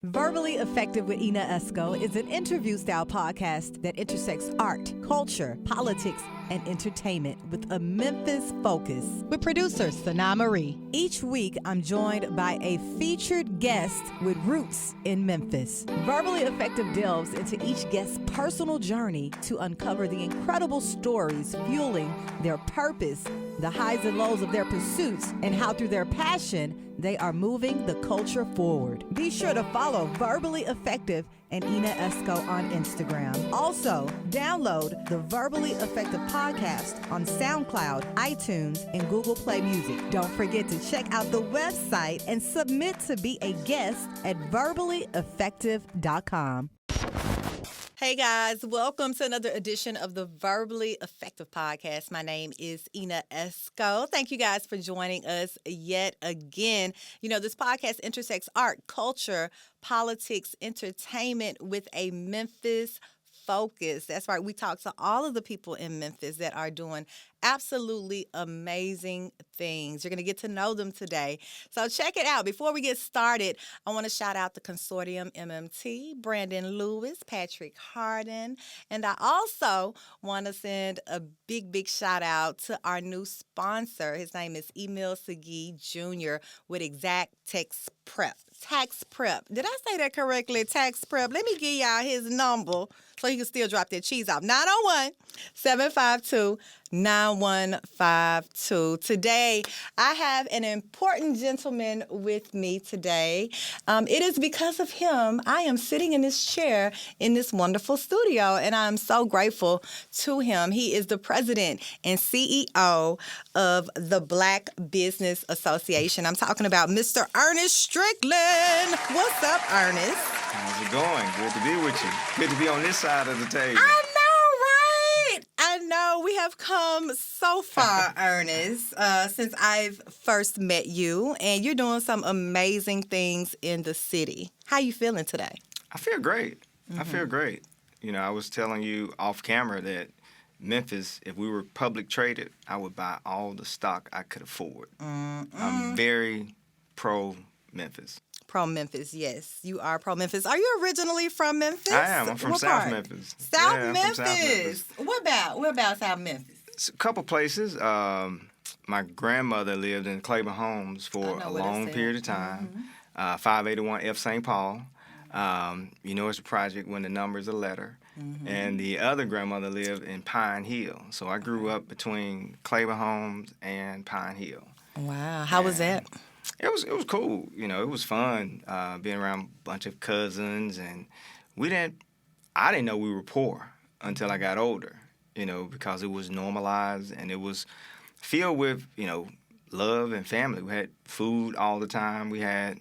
Verbally Effective with Ina Esco is an interview-style podcast that intersects art, culture, politics, and entertainment with a Memphis focus. With producer Sana Marie. Each week, I'm joined by a featured guest with roots in Memphis. Verbally Effective delves into each guest's personal journey to uncover the incredible stories fueling their purpose, the highs and lows of their pursuits, and how through their passion, they are moving the culture forward. Be sure to follow Verbally Effective and Ina Esco on Instagram. Also, download the Verbally Effective podcast on SoundCloud, iTunes, and Google Play Music. Don't forget to check out the website and submit to be a guest at verballyeffective.com. Hey guys, welcome to another edition of the Verbally Effective Podcast. My name is Ina Esco. Thank you guys for joining us yet again. You know, this podcast intersects art, culture, politics, entertainment with a Memphis focus. That's right. We talk to all of the people in Memphis that are doing absolutely amazing things. You're going to get to know them today. So check it out. Before we get started, I want to shout out the Consortium MMT, Brandon Lewis, Patrick Harden, and I also want to send a big shout out to our new sponsor. His name is Emil Segui Jr. with Cxcix Prep. Tax Prep. Did I say that correctly? Tax Prep. Let me give y'all his number so he can still drop that cheese off. 901-752-9152. Today, I have an important gentleman with me today. It is because of him I am sitting in this chair in this wonderful studio, and I'm so grateful to him. He is the president and CEO of the Black Business Association. I'm talking about Mr. Ernest Strickland. What's up, Ernest? How's it going? Good to be with you. Good to be on this side of the table. I know, right? I know. We have come so far, Ernest, since I've first met you, and you're doing some amazing things in the city. How you feeling today? I feel great. I feel great. You know, I was telling you off camera that Memphis, if we were public traded, I would buy all the stock I could afford. I'm very pro-Memphis. Pro-Memphis, yes. You are pro-Memphis. Are you originally from Memphis? I am. I'm from What South part? Memphis. South Yeah, I'm Memphis. from South Memphis. What about South Memphis? It's a couple places. My grandmother lived in Claiborne Homes for a long period of time. 581 F. St. Paul. You know it's a project when the number's a letter. And the other grandmother lived in Pine Hill. So I grew up between Claiborne Homes and Pine Hill. Wow. How was that? It was cool. You know, it was fun being around a bunch of cousins, and I didn't know we were poor until I got older, you know, because it was normalized and it was filled with, you know, love and family. We had food all the time. We had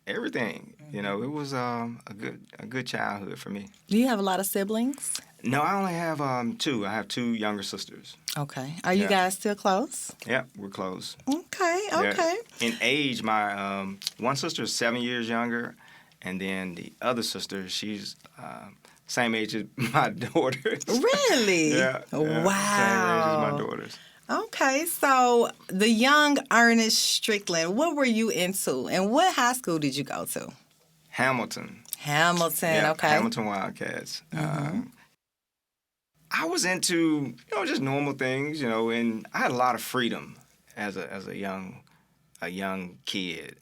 everything. You know, it was a good childhood for me. Do you have a lot of siblings? No, I only have two. I have two younger sisters. Okay. Are you guys still close? Yeah, we're close. Okay. Yeah. In age, my one sister is 7 years younger, and then the other sister, she's same age as my daughter. Really? Yeah. Wow. Same age as my daughters. Okay, so the young Ernest Strickland, what were you into, and what high school did you go to? Hamilton. Hamilton, okay. Hamilton Wildcats. I was into, you know, just normal things, you know, and I had a lot of freedom as a young kid.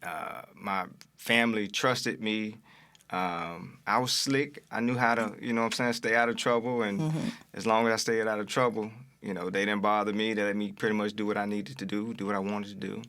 My family trusted me. I was slick. I knew how to, you know what I'm saying, stay out of trouble, and as long as I stayed out of trouble, you know, they didn't bother me. They let me pretty much do what I needed to do what I wanted to do.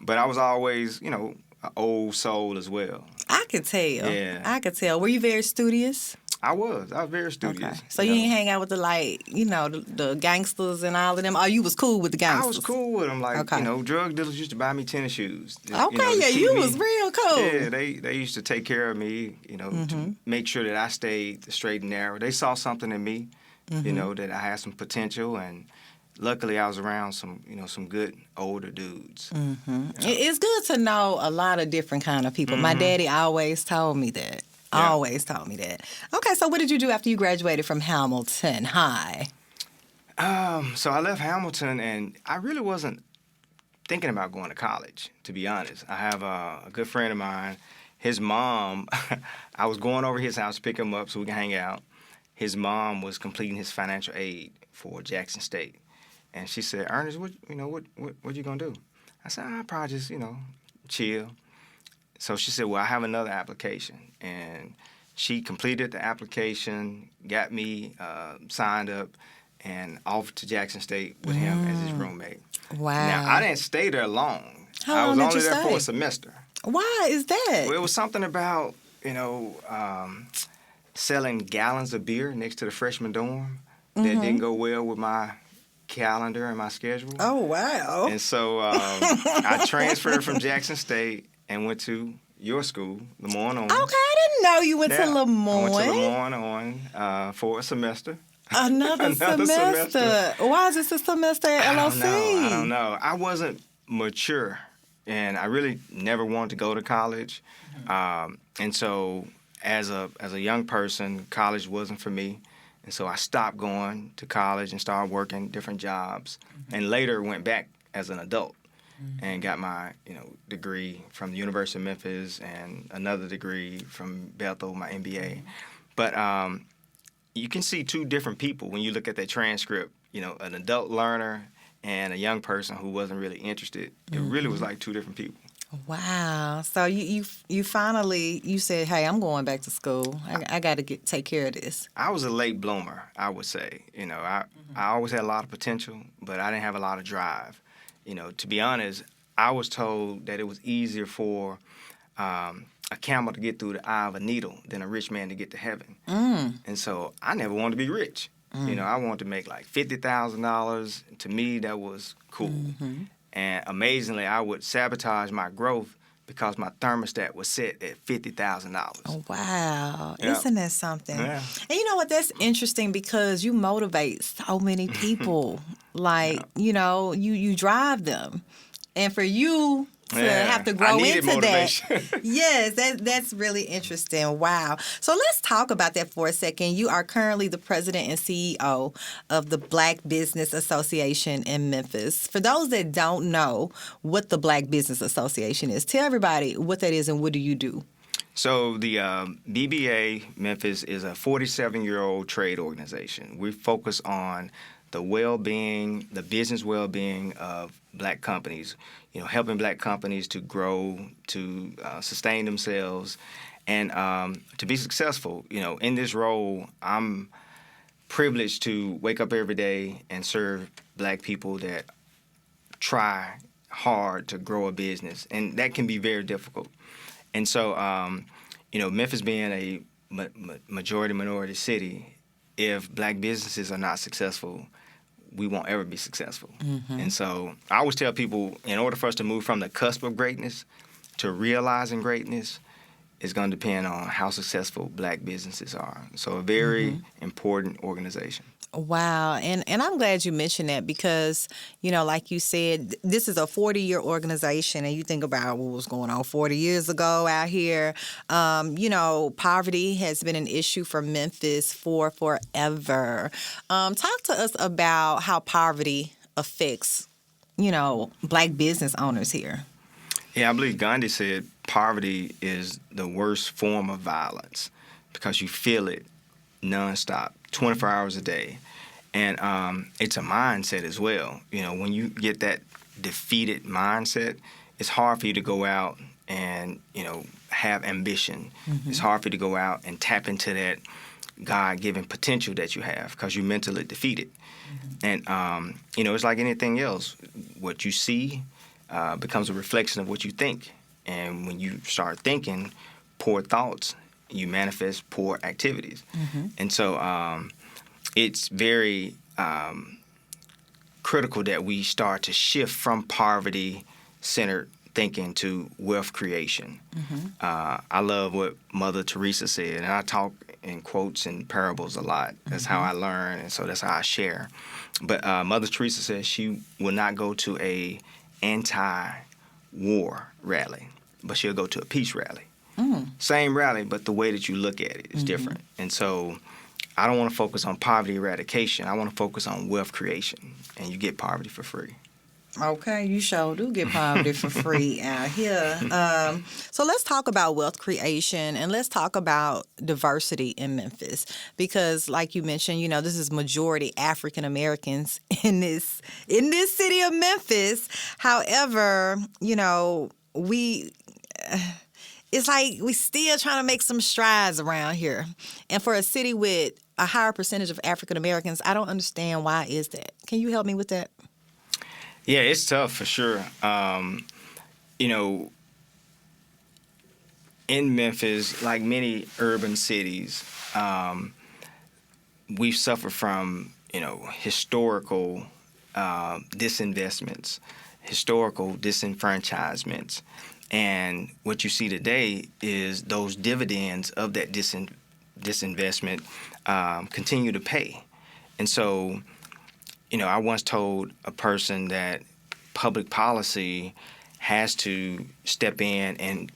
But I was always, you know, an old soul as well. I could tell. Yeah. I could tell. Were you very studious? I was very studious. Okay. So you ain't hang out with the gangsters and all of them? Or you was cool with the gangsters? I was cool with them. Like, you know, drug dealers used to buy me tennis shoes. Okay, you was real cool. Yeah, they used to take care of me, you know, to make sure that I stayed straight and narrow. They saw something in me, you know, that I had some potential, and luckily I was around some good older dudes. You know? It's good to know a lot of different kind of people. My daddy always told me that. Yeah. Always told me that. Okay, so what did you do after you graduated from Hamilton High? So I left Hamilton, and I really wasn't thinking about going to college, to be honest. I have a good friend of mine. his mom, I was going over his house to pick him up so we can hang out. His mom was completing his financial aid for Jackson State. And she said, Ernest, what you gonna do? I said, I'll probably just, chill. So she said, well, I have another application. And she completed the application, got me signed up, and offered to Jackson State with him as his roommate. Wow. Now, I didn't stay there long. How I was long only did you there stay? for a semester. Why is that? Well, it was something about, selling gallons of beer next to the freshman dorm that didn't go well with my calendar and my schedule. Oh, wow. And so I transferred from Jackson State and went to your school, Lemoyne Owens. Okay, I didn't know you went to Lemoyne. I went to Lemoyne Owens for a semester. Another semester. Why is this a semester at LOC? I don't know. I wasn't mature, and I really never wanted to go to college. And so as a young person, college wasn't for me. And so I stopped going to college and started working different jobs, and later went back as an adult and got my degree from the University of Memphis and another degree from Bethel, my MBA. But you can see two different people when you look at that transcript. An adult learner and a young person who wasn't really interested. It really was like two different people. Wow. So you finally said, hey, I'm going back to school. I got to take care of this. I was a late bloomer, I would say. I always had a lot of potential, but I didn't have a lot of drive. To be honest, I was told that it was easier for a camel to get through the eye of a needle than a rich man to get to heaven. And so I never wanted to be rich. I wanted to make like $50,000. To me, that was cool. And amazingly, I would sabotage my growth because my thermostat was set at $50,000. Oh, wow. Yeah. Isn't that something? Yeah. And you know what? That's interesting because you motivate so many people. You drive them. And for you to have to grow into motivation. that. Yes, that's really interesting. Wow. So let's talk about that for a second. You are currently the president and CEO of the Black Business Association in Memphis. For those that don't know what the Black Business Association is, tell everybody what that is and what do you do? So the BBA Memphis is a 47-year-old trade organization. We focus on the well-being, the business well-being of Black companies, helping Black companies to grow, to sustain themselves, and to be successful. In this role, I'm privileged to wake up every day and serve Black people that try hard to grow a business, and that can be very difficult. And so, Memphis being a majority-minority city, if Black businesses are not successful, we won't ever be successful. And so I always tell people, in order for us to move from the cusp of greatness to realizing greatness, it's going to depend on how successful Black businesses are. So a very important organization. Wow. And I'm glad you mentioned that because, like you said, this is a 40-year organization, and you think about what was going on 40 years ago out here. Poverty has been an issue for Memphis for forever. Talk to us about how poverty affects, Black business owners here. Yeah, I believe Gandhi said poverty is the worst form of violence because you feel it nonstop, 24 hours a day. And it's a mindset as well. When you get that defeated mindset, it's hard for you to go out and, have ambition. It's hard for you to go out and tap into that God-given potential that you have because you're mentally defeated. And, it's like anything else. What you see becomes a reflection of what you think. And when you start thinking poor thoughts, you manifest poor activities. And so it's very critical that we start to shift from poverty-centered thinking to wealth creation. I love what Mother Teresa said, and I talk in quotes and parables a lot. That's how I learn, and so that's how I share. But Mother Teresa says she will not go to a anti-war rally, but she'll go to a peace rally. Same rally, but the way that you look at it is different. And so I don't want to focus on poverty eradication. I want to focus on wealth creation, and you get poverty for free. Okay, you sure do get poverty for free out here. So let's talk about wealth creation and let's talk about diversity in Memphis because, like you mentioned, this is majority African Americans in this city of Memphis. However, we. It's like we still trying to make some strides around here. And for a city with a higher percentage of African Americans, I don't understand why is that. Can you help me with that? Yeah, it's tough for sure. In Memphis, like many urban cities, we've suffered from, historical disinvestments, historical disenfranchisements. And what you see today is those dividends of that disinvestment continue to pay. And so, I once told a person that public policy has to step in and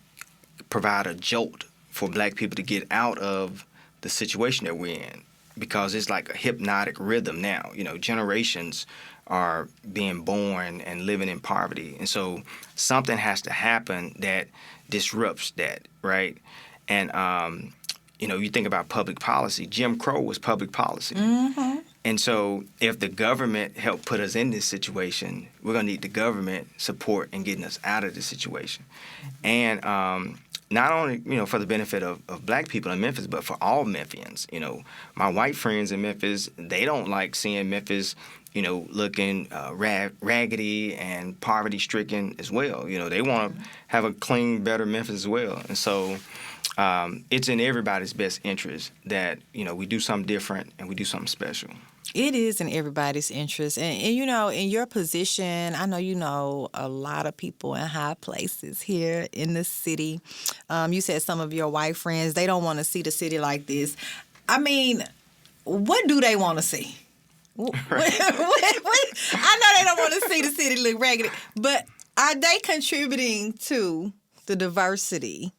provide a jolt for black people to get out of the situation that we're in because it's like a hypnotic rhythm now. Generations are being born and living in poverty. And so something has to happen that disrupts that, right? And, you think about public policy. Jim Crow was public policy. Mm-hmm. And so if the government helped put us in this situation, we're going to need the government support in getting us out of this situation. And not only, for the benefit of black people in Memphis, but for all Memphians. My white friends in Memphis, they don't like seeing Memphis, looking raggedy and poverty-stricken as well. They want to have a clean, better Memphis as well. And so it's in everybody's best interest that, we do something different and we do something special. It is in everybody's interest. And in your position, I know you know a lot of people in high places here in the city. You said some of your white friends, they don't want to see the city like this. I mean, what do they want to see? Right. I know they don't want to see the city look raggedy, but are they contributing to the diversity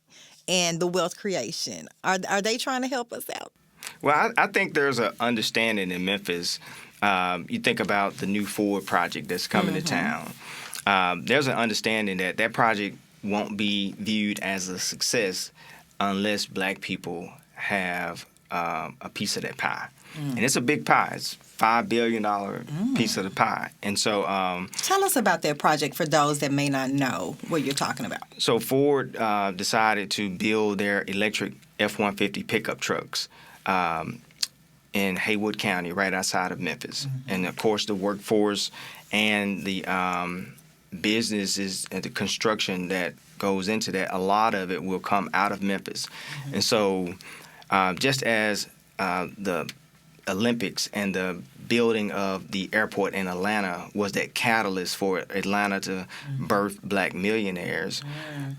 and the wealth creation? Are they trying to help us out? Well, I think there's an understanding in Memphis. You think about the new Ford project that's coming to town. There's an understanding that project won't be viewed as a success unless black people have a piece of that pie. And it's a big pie. It's $5 billion piece of the pie. And so tell us about that project for those that may not know what you're talking about. So Ford decided to build their electric F-150 pickup trucks in Haywood County, right outside of Memphis. And, of course, the workforce and the businesses and the construction that goes into that, a lot of it will come out of Memphis. And so just as the Olympics and the building of the airport in Atlanta was that catalyst for Atlanta to birth black millionaires,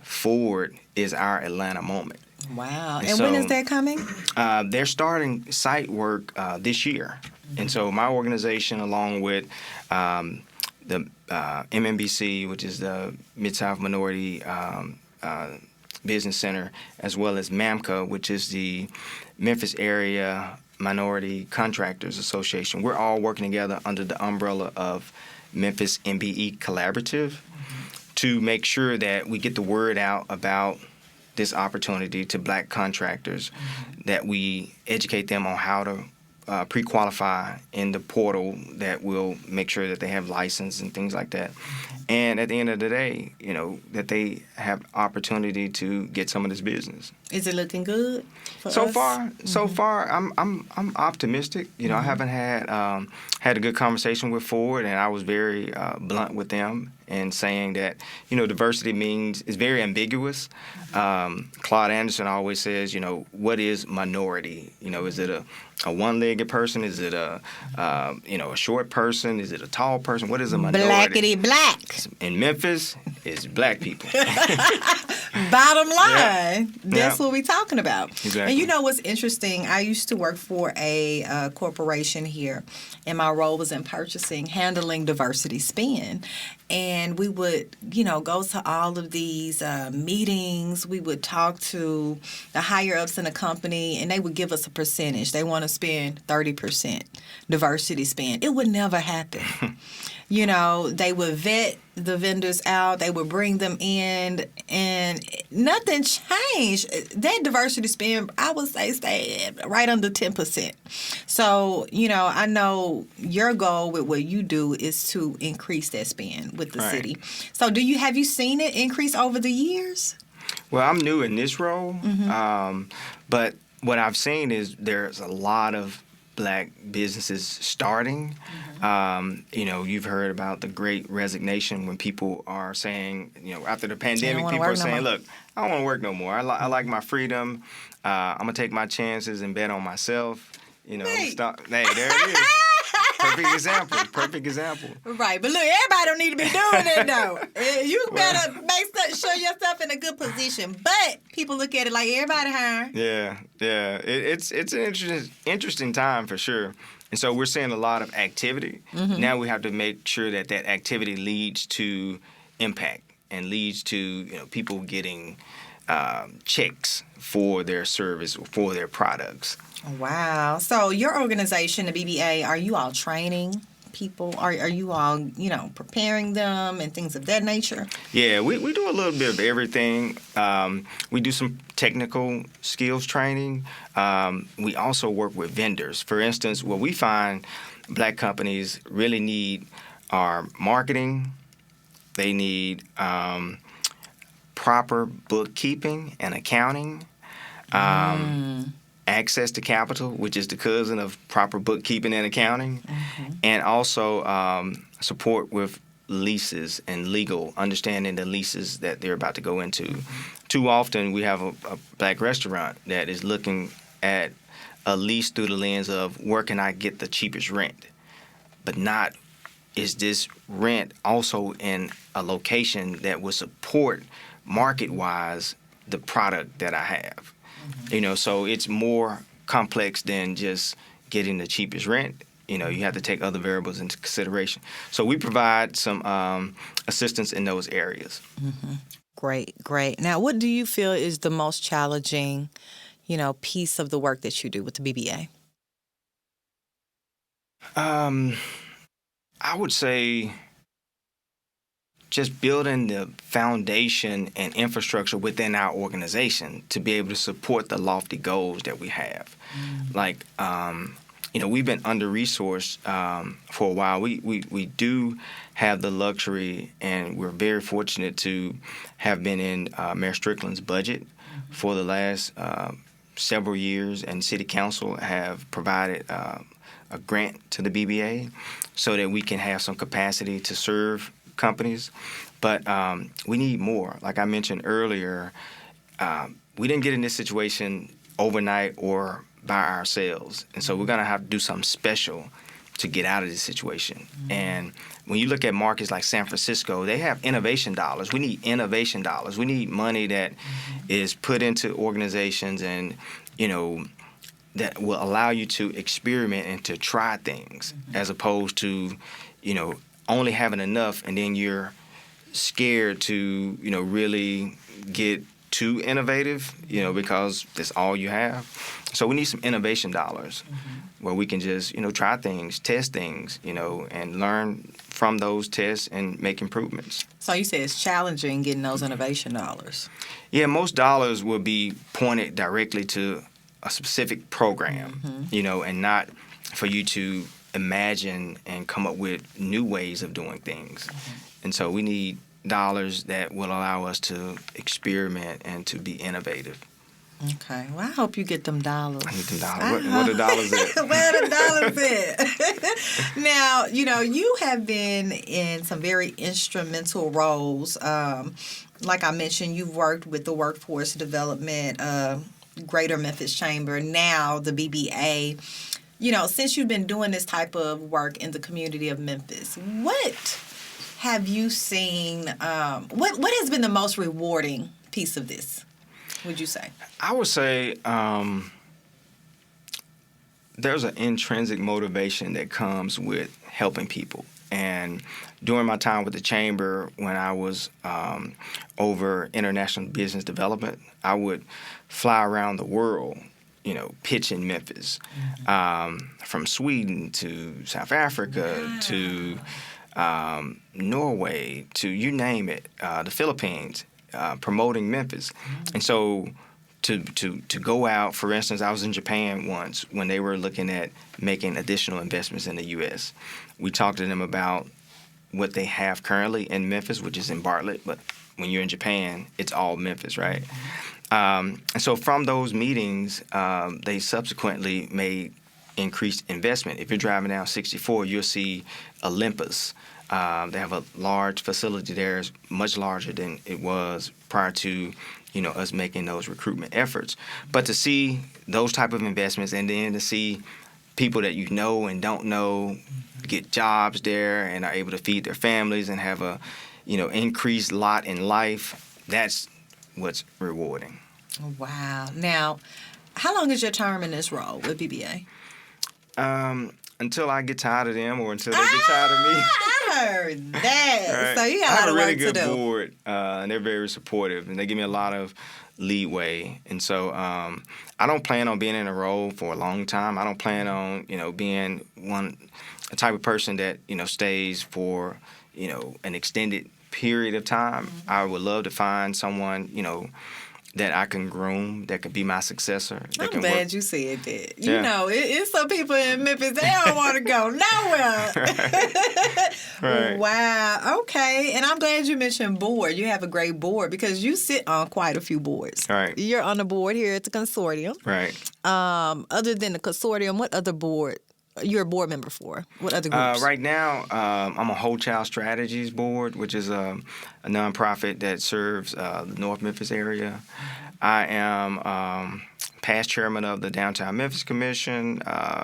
Ford is our Atlanta moment. Wow. And so, when is that coming? They're starting site work this year. And so my organization, along with the MMBC, which is the Mid-South Minority Business Center, as well as MAMCA, which is the Memphis Area Minority Contractors Association, we're all working together under the umbrella of Memphis MBE Collaborative to make sure that we get the word out about this opportunity to black contractors, that we educate them on how to pre-qualify in the portal that will make sure that they have license and things like that. And at the end of the day, that they have opportunity to get some of this business. Is it looking good for so us? So far, I'm optimistic. I haven't had a good conversation with Ford, and I was very blunt with them in saying that diversity is very ambiguous. Claude Anderson always says, what is minority? Is it a one-legged person? Is it a short person? Is it a tall person? What is a minority? Blackity black. In Memphis, it's black people. Bottom line, that's what we're talking about. Exactly. And what's interesting? I used to work for a corporation here, and my role was in purchasing, handling diversity spend. And we would, go to all of these meetings. We would talk to the higher ups in the company, and they would give us a percentage. They want to spend 30% diversity spend. It would never happen. they would vet the vendors out, they would bring them in, and nothing changed. That diversity spend, I would say, stayed right under 10%. So, I know your goal with what you do is to increase that spend with the Right. city. So have you seen it increase over the years? Well, I'm new in this role, but what I've seen is there's a lot of Black businesses starting. You've heard about the Great Resignation when people are saying, after the pandemic, people are saying, "Look, I don't want to work no more. I like my freedom. I'm gonna take my chances and bet on myself." Right. Hey, there it is. Perfect example. Right, but look, everybody don't need to be doing it though. You better show yourself in a good position. But people look at it like everybody hiring. Yeah. It's an interesting time for sure. And so we're seeing a lot of activity. Now we have to make sure that activity leads to impact and leads to people getting checks for their service or for their products. Wow. So your organization, the BBA, are you all training people? Are you all, preparing them and things of that nature? Yeah, we do a little bit of everything. We do some technical skills training. We also work with vendors. For instance, what we find Black companies really need are marketing. They need proper bookkeeping and accounting. Access to capital, which is the cousin of proper bookkeeping and accounting, and also support with leases and legal, understanding the leases that they're about to go into. Too often we have a Black restaurant that is looking at a lease through the lens of where can I get the cheapest rent, but not is this rent also in a location that will support market-wise the product that I have. So it's more complex than just getting the cheapest rent. You have to take other variables into consideration. So we provide some assistance in those areas. Great. Now, what do you feel is the most challenging, piece of the work that you do with the BBA? I would say just building the foundation and infrastructure within our organization to be able to support the lofty goals that we have. Like, we've been under-resourced for a while. We do have the luxury, and we're very fortunate to have been in Mayor Strickland's budget for the last several years, and City Council have provided a grant to the BBA so that we can have some capacity to serve companies, but we need more. Like I mentioned earlier, we didn't get in this situation overnight or by ourselves, and so we're going to have to do something special to get out of this situation. And when you look at markets like San Francisco, they have innovation dollars. We need innovation dollars. We need money that is put into organizations and, that will allow you to experiment and to try things, as opposed to, only having enough and then you're scared to, really get too innovative, because that's all you have. So we need some innovation dollars where we can just, try things, test things, and learn from those tests and make improvements. So you say it's challenging getting those innovation dollars. Yeah, most dollars will be pointed directly to a specific program, and not for you to imagine and come up with new ways of doing things. And so we need dollars that will allow us to experiment and to be innovative. Okay. Well, I hope you get them dollars. I need them dollars. What are dollars at? Where the dollars at? Now, you have been in some very instrumental roles. Like I mentioned, you've worked with the Workforce Development Greater Memphis Chamber, now the BBA. Since you've been doing this type of work in the community of Memphis, what have you seen? What has been the most rewarding piece of this, would you say? I would say there's an intrinsic motivation that comes with helping people. And during my time with the chamber, when I was over international business development, I would fly around the world, pitch in Memphis, from Sweden to South Africa to Norway, to you name it, the Philippines, promoting Memphis. And so to go out, for instance, I was in Japan once when they were looking at making additional investments in the U.S. We talked to them about what they have currently in Memphis, which is in Bartlett, but when you're in Japan, it's all Memphis, right? And so from those meetings, they subsequently made increased investment. If you're driving down 64, you'll see Olympus. They have a large facility there, it's much larger than it was prior to, us making those recruitment efforts. But to see those type of investments, and then to see people that you know and don't know get jobs there and are able to feed their families and have a, increased lot in life, that's what's rewarding. Wow. Now, how long is your term in this role with BBA? Until I get tired of them or until they get tired of me. I heard that. Right. So you got a lot of work to do. I have a really good board, and they're very supportive, and they give me a lot of leeway. And so I don't plan on being in a role for a long time. I don't plan on, being a type of person that, stays for, an extended period of time. Mm-hmm. I would love to find someone, that I can groom, that could be my successor. I'm glad you said that. It's some people in Memphis, they don't want to go nowhere. Right. Wow. Okay. And I'm glad you mentioned board. You have a great board because you sit on quite a few boards. Right. You're on the board here at the consortium. Right. Other than the consortium, what other board? You're a board member for? What other groups? Right now, I'm on Whole Child Strategies Board, which is a nonprofit that serves the North Memphis area. I am past chairman of the Downtown Memphis Commission,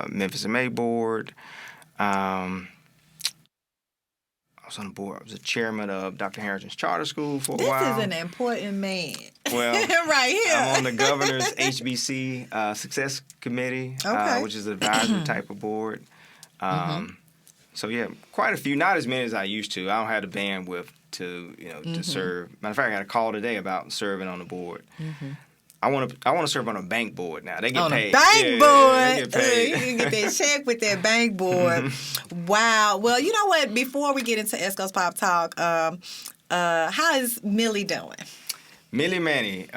Memphis MA Board. I was on the board. I was the chairman of Dr. Harrington's Charter School for a while. This is an important man. Well, right here. I'm on the governor's HBC Success Committee, which is an advisory type of board. So, yeah, quite a few. Not as many as I used to. I don't have the bandwidth to, to serve. Matter of fact, I got a call today about serving on the board. I want to serve on a bank board now. They get paid. On a bank board. They get paid. You can get that check with that bank board. Wow. Well, you know what? Before we get into Esco's Pop Talk, how is Millie doing? Millie Manny,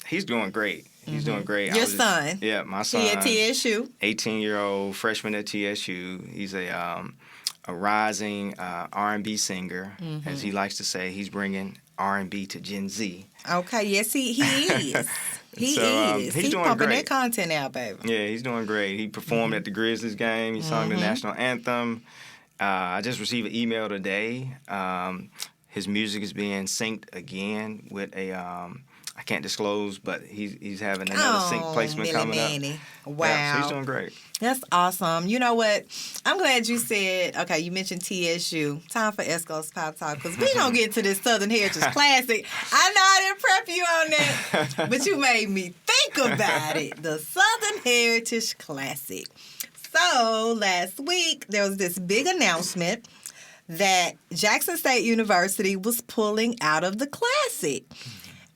he's doing great. He's doing great. Your son? Yeah, my son. He at TSU? 18-year-old freshman at TSU. He's a rising R&B singer, as he likes to say. He's bringing R&B to Gen Z. Okay, yes, he is. He is. He's doing pumping great. that content out, baby. Yeah, he's doing great. He performed at the Grizzlies game. He sung the national anthem. I just received an email today. His music is being synced again with a I can't disclose, but he's having another sync placement coming up. Wow. Yeah, so he's doing great. That's awesome. You know what? I'm glad you said, okay, you mentioned TSU. Time for Esco's Pop Talk, because we're going to get to this Southern Heritage Classic. I know I didn't prep you on that, but you made me think about it. The Southern Heritage Classic. So last week, there was this big announcement that Jackson State University was pulling out of the Classic.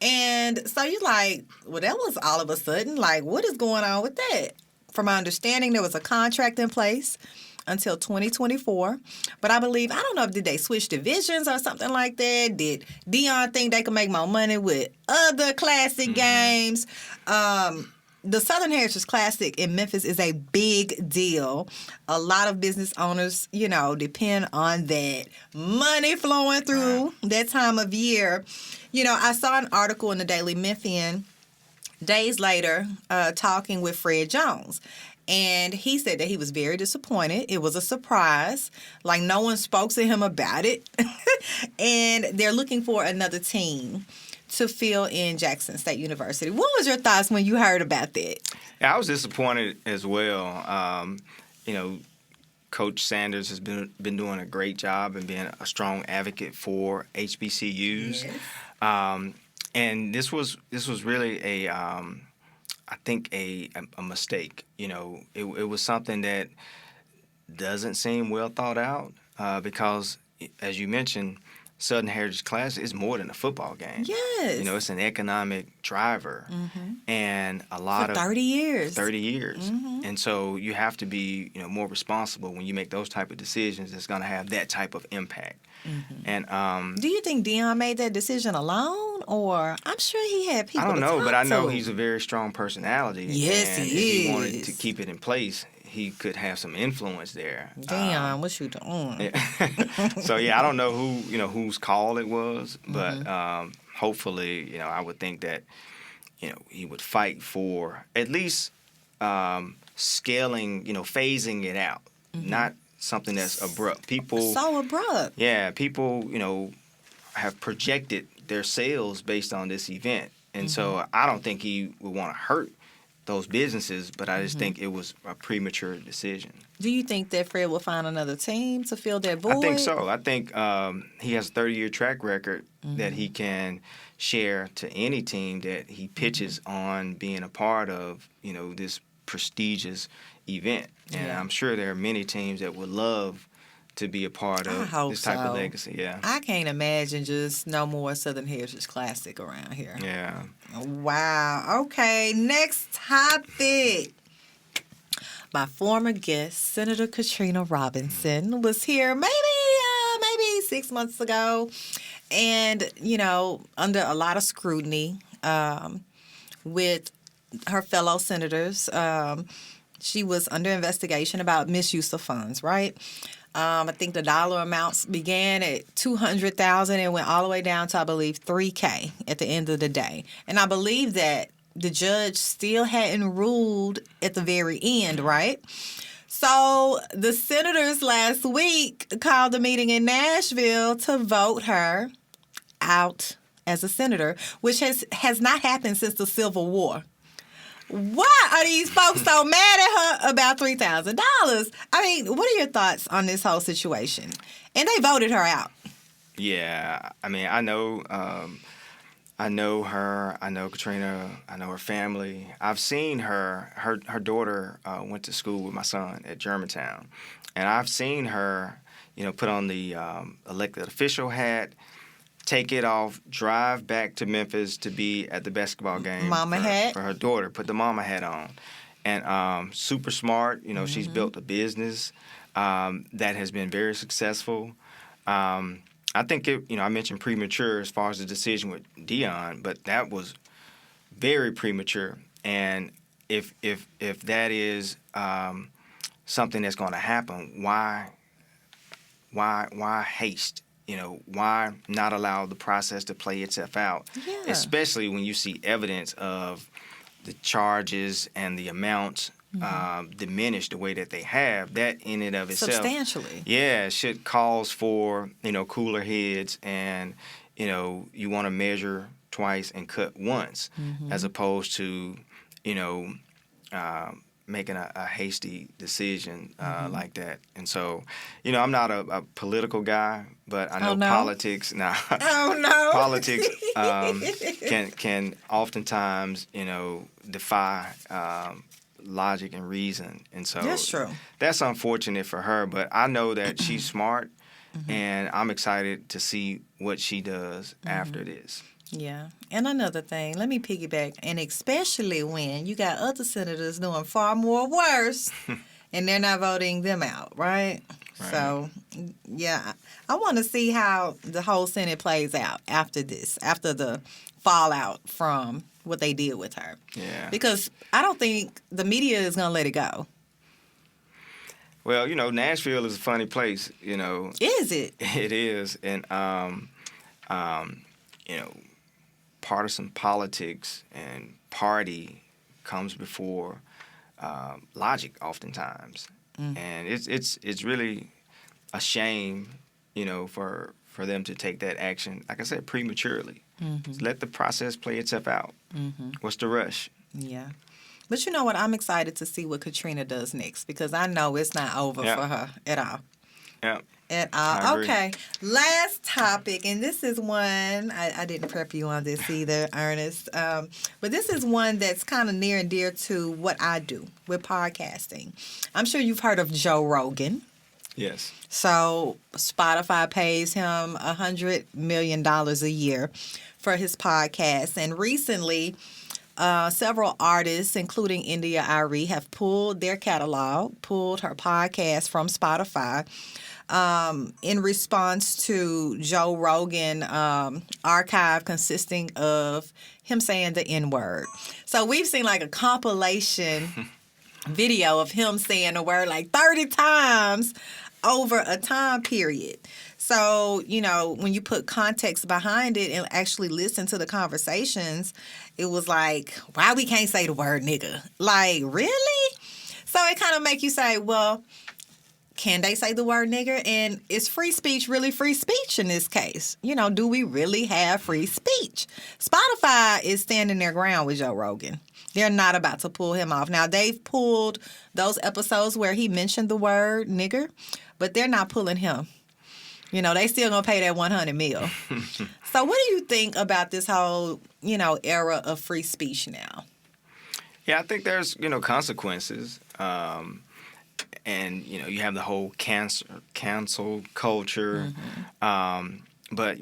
And so you're like, well, that was all of a sudden. Like, what is going on with that? From my understanding, there was a contract in place until 2024. But I believe, I don't know, did they switch divisions or something like that? Did Dion think they could make more money with other Classic games? The Southern Heritage Classic in Memphis is a big deal. A lot of business owners, depend on that money flowing through that time of year. I saw an article in the Daily Memphian days later talking with Fred Jones. And he said that he was very disappointed. It was a surprise. Like, no one spoke to him about it. And they're looking for another team to fill in Jackson State University. What was your thoughts when you heard about that? Yeah, I was disappointed as well. Coach Sanders has been doing a great job and being a strong advocate for HBCUs. Yes. And this was really I think a mistake. It was something that doesn't seem well thought out because, as you mentioned, Southern Heritage Classic is more than a football game. Yes. You know, it's an economic driver, and a lot For 30 years. 30 years. And so you have to be, more responsible when you make those type of decisions that's going to have that type of impact. And Do you think Dion made that decision alone, or I'm sure he had people? I don't to know, talk but I know to. he's a very strong personality. Yes, and he if he wanted is. to keep it in place, he could have some influence there. Dion, what you doing? So I don't know whose call it was, but hopefully, I would think that he would fight for at least scaling, phasing it out, not something that's abrupt. People So abrupt. Yeah, people, have projected their sales based on this event. And so I don't think he would want to hurt those businesses, but I just think it was a premature decision. Do you think that Fred will find another team to fill that void? I think so. I think he has a 30-year track record that he can share to any team that he pitches on being a part of, this prestigious event. And I'm sure there are many teams that would love to be a part of this type of legacy. Yeah. I can't imagine just no more Southern Heritage Classic around here. Yeah. Wow. Okay, next topic. My former guest, Senator Katrina Robinson, was here maybe 6 months ago, and under a lot of scrutiny with her fellow senators. She was under investigation about misuse of funds, right? I think the dollar amounts began at $200,000 and went all the way down to, I believe, $3,000 at the end of the day. And I believe that the judge still hadn't ruled at the very end, right? So the senators last week called a meeting in Nashville to vote her out as a senator, which has not happened since the Civil War. Why are these folks so mad at her about $3,000? I mean, what are your thoughts on this whole situation? And they voted her out. Yeah, I mean, I know her. I know Katrina. I know her family. I've seen her. Her daughter went to school with my son at Germantown, and I've seen her, put on the elected official hat, take it off, drive back to Memphis to be at the basketball game for her daughter, put the mama hat on. And super smart, she's built a business that has been very successful. I think I mentioned premature as far as the decision with Dion, but that was very premature. And if that is something that's going to happen, why haste? Why not allow the process to play itself out? Yeah. Especially when you see evidence of the charges and the amounts diminished the way that they have. That in and of itself, substantially, should cause for cooler heads, and you want to measure twice and cut once, as opposed to making a hasty decision like that. And so, I'm not a political guy, but I know politics. Politics can oftentimes, defy logic and reason. And so that's true. That's unfortunate for her, but I know that she's smart, and I'm excited to see what she does after this. Yeah. And another thing, let me piggyback, and especially when you got other senators doing far more worse and they're not voting them out, right? So, yeah, I want to see how the whole Senate plays out after this, after the fallout from what they did with her. Yeah. Because I don't think the media is going to let it go. Well, Nashville is a funny place, Is it? It is. And, partisan politics and party comes before logic oftentimes. And it's really a shame, for them to take that action, like I said, prematurely. Just let the process play itself out. What's the rush? Yeah. But you know what? I'm excited to see what Katrina does next, because I know it's not over for her at all. Yeah. At all. Okay. Last topic, and this is one, I didn't prep you on this either, Ernest, but this is one that's kind of near and dear to what I do with podcasting. I'm sure you've heard of Joe Rogan. Yes. So Spotify pays him $100 million a year for his podcast. And recently, several artists, including India Arie, have pulled their catalog, pulled her podcast from Spotify in response to Joe Rogan archive consisting of him saying the N-word. So we've seen like a compilation video of him saying the word like 30 times over a time period. So, when you put context behind it and actually listen to the conversations, it was like, why we can't say the word nigga? Like, really? So it kind of make you say, well, can they say the word nigger? And is free speech really free speech in this case? Do we really have free speech? Spotify is standing their ground with Joe Rogan. They're not about to pull him off. Now, they've pulled those episodes where he mentioned the word nigger, but they're not pulling him. They still gonna pay that $100 million. So what do you think about this whole, era of free speech now? Yeah, I think there's, consequences. And, you have the whole cancel culture. But,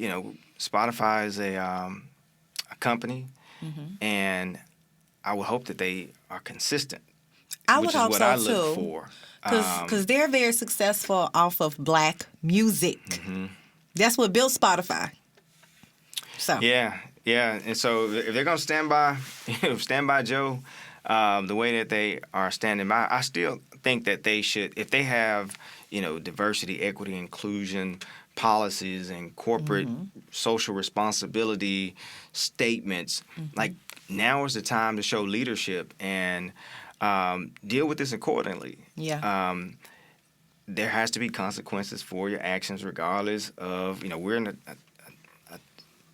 Spotify is a company, and I would hope that they are consistent. I would hope what so, I look too. for. Because they're very successful off of black music. That's what built Spotify. So Yeah. And so if they're going to stand by Joe the way that they are standing by, I still think that they should, if they have, diversity, equity, inclusion policies and corporate social responsibility statements, like now is the time to show leadership and deal with this accordingly. Yeah. There has to be consequences for your actions regardless of, we're in a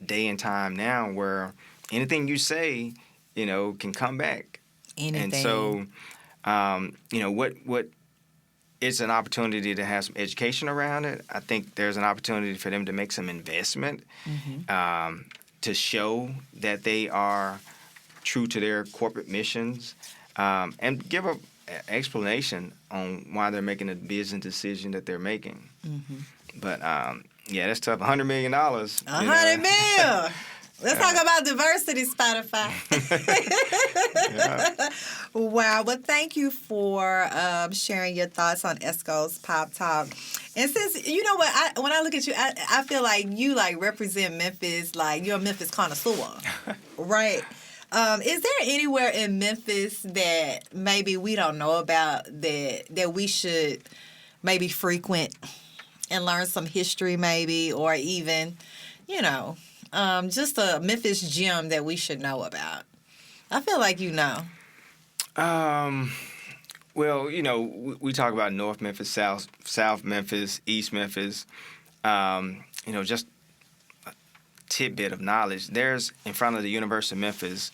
day and time now where anything you say, can come back. Anything. And so, what it's an opportunity to have some education around it. I think there's an opportunity for them to make some investment to show that they are true to their corporate missions and give an explanation on why they're making the business decision that they're making. But, yeah, that's tough. $100 million. $100 million. Let's talk about diversity, Spotify. Yeah. Wow. Well, thank you for sharing your thoughts on Esco's Pop Talk. And since, you know what, when I look at you, I feel like you represent Memphis, like you're a Memphis connoisseur, right? Is there anywhere in Memphis that maybe we don't know about that we should maybe frequent and learn some history maybe, or even, just a Memphis gem that we should know about? I feel like you know. Well, we talk about North Memphis, South Memphis, East Memphis. Just a tidbit of knowledge. There's, in front of the University of Memphis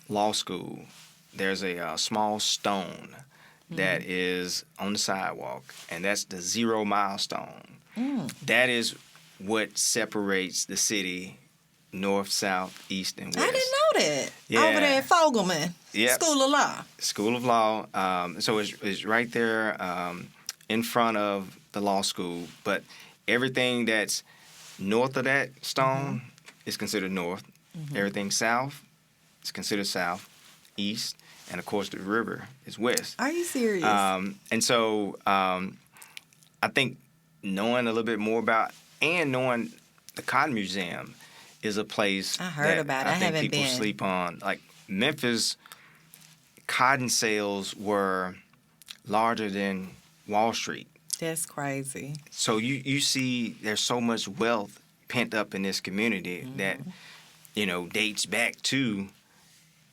Law School, there's a small stone that is on the sidewalk, and that's the 0 milestone. That is what separates the city north, south, east, and west. I didn't know that. Yeah. Over there at Fogelman. Yep. School of Law. School of Law. So it's right there in front of the law school. But everything that's north of that stone is considered north. Everything south is considered south. East, and of course the river is west. Are you serious? And so I think knowing a little bit more about and knowing the Cotton Museum is a place I heard about it. I think haven't people been. sleep on. Like Memphis, cotton sales were larger than Wall Street. That's crazy. So you see there's so much wealth pent up in this community that, dates back to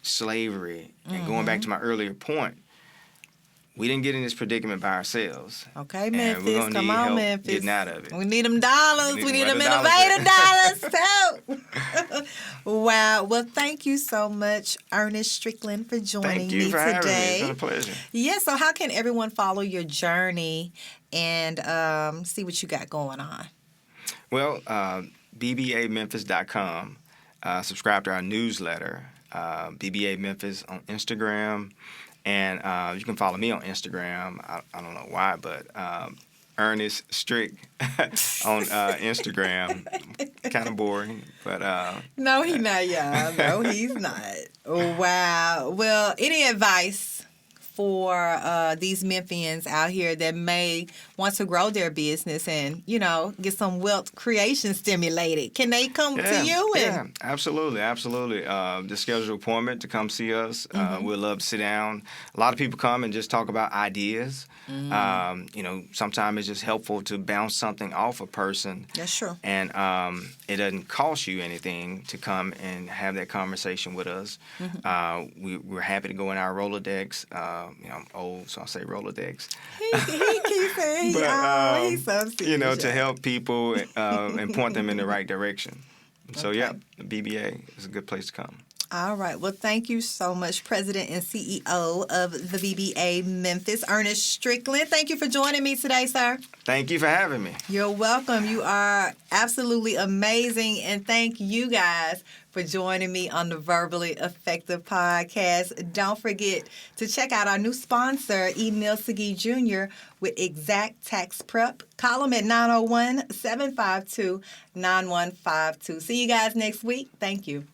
slavery. And going back to my earlier point, we didn't get in this predicament by ourselves. Okay, And Memphis. we're gonna Come need on, help Memphis. getting out of it. We need them dollars. We need them where the innovative dollars. Help. Wow. Well, thank you so much, Ernest Strickland, for joining Thank you me for having me. today. It's been a pleasure. Yeah, so how can everyone follow your journey and see what you got going on? Well, BBAMemphis.com. Subscribe to our newsletter, BBA Memphis on Instagram. And you can follow me on Instagram. I don't know why, but Ernest Strick on Instagram. Kind of boring, but No, he's not, y'all. No, he's not. Oh, wow. Well, any advice for these Memphians out here that may want to grow their business and, get some wealth creation stimulated? Can they come to you? Yeah, absolutely. Just schedule an appointment to come see us. We'd love to sit down. A lot of people come and just talk about ideas. Sometimes it's just helpful to bounce something off a person. That's true. And it doesn't cost you anything to come and have that conversation with us. We're happy to go in our Rolodex. I'm old, so I'll say Rolodex. He keeps saying he's so serious. To help people and point them in the right direction. So, the BBA is a good place to come. All right. Well, thank you so much, President and CEO of the BBA Memphis, Ernest Strickland. Thank you for joining me today, sir. Thank you for having me. You're welcome. You are absolutely amazing. And thank you guys for joining me on the Verbally Effective Podcast. Don't forget to check out our new sponsor, E. Neil Segee Jr. with Exact Tax Prep. Call them at 901-752-9152. See you guys next week. Thank you.